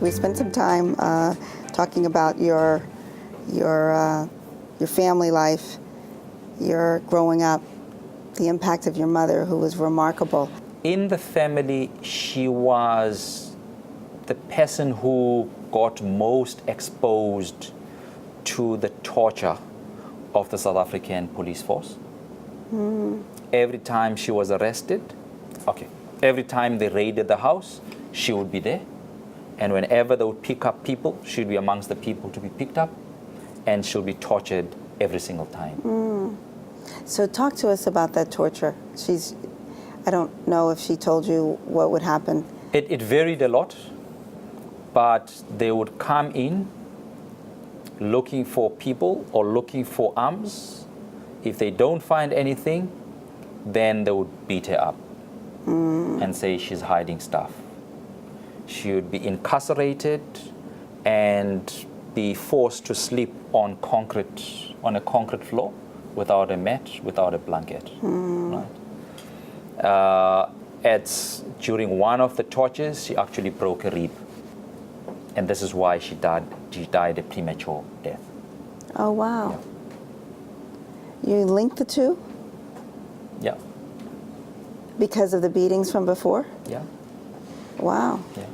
we spent some time talking about your family life, your growing up, the impact of your mother, who was remarkable. In the family, she was the person who got most exposed to the torture of the South African police force. Every time she was arrested, every time they raided the house, she would be there. And whenever they would pick up people, she'd be amongst the people to be picked up, and she'll be tortured every single time. So talk to us about that torture. I don't know if she told you what would happen. It varied a lot, but they would come in looking for people or looking for arms. If they don't find anything, then they would beat her up and say she's hiding stuff. She would be incarcerated and be forced to sleep on a concrete floor without a mat, without a blanket. Right? During one of the tortures, she actually broke a rib. And this is why she died a premature death. Oh, wow. Yeah. You linked the two? Yeah. Because of the beatings from before? Yeah. Wow. Yeah.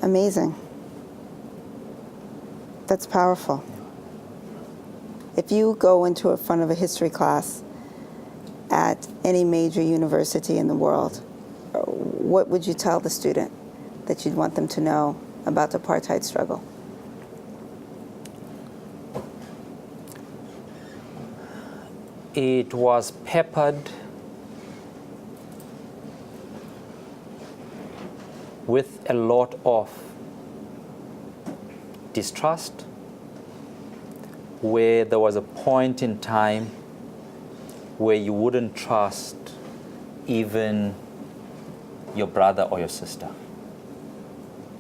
Amazing. That's powerful. If you go into a front of a history class at any major university in the world, what would you tell the student that you'd want them to know about the apartheid struggle? It was peppered with a lot of distrust, where there was a point in time where you wouldn't trust even your brother or your sister,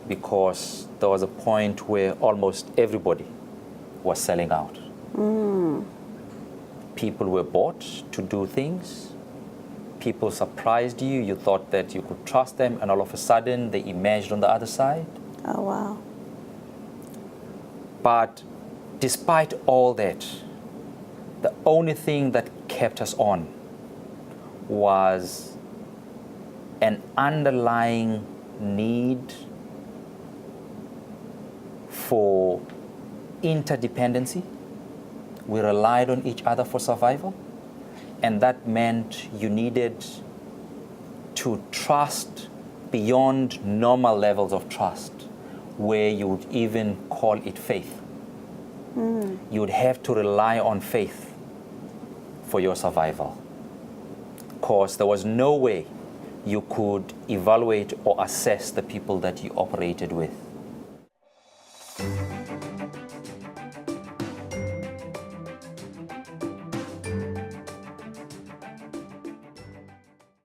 because there was a point where almost everybody was selling out. People were bought to do things. People surprised you. You thought that you could trust them, and all of a sudden they emerged on the other side. Oh, wow. But despite all that, the only thing that kept us on was an underlying need for interdependency. We relied on each other for survival, and that meant you needed to trust beyond normal levels of trust, where you would even call it faith. You would have to rely on faith for your survival, because there was no way you could evaluate or assess the people that you operated with.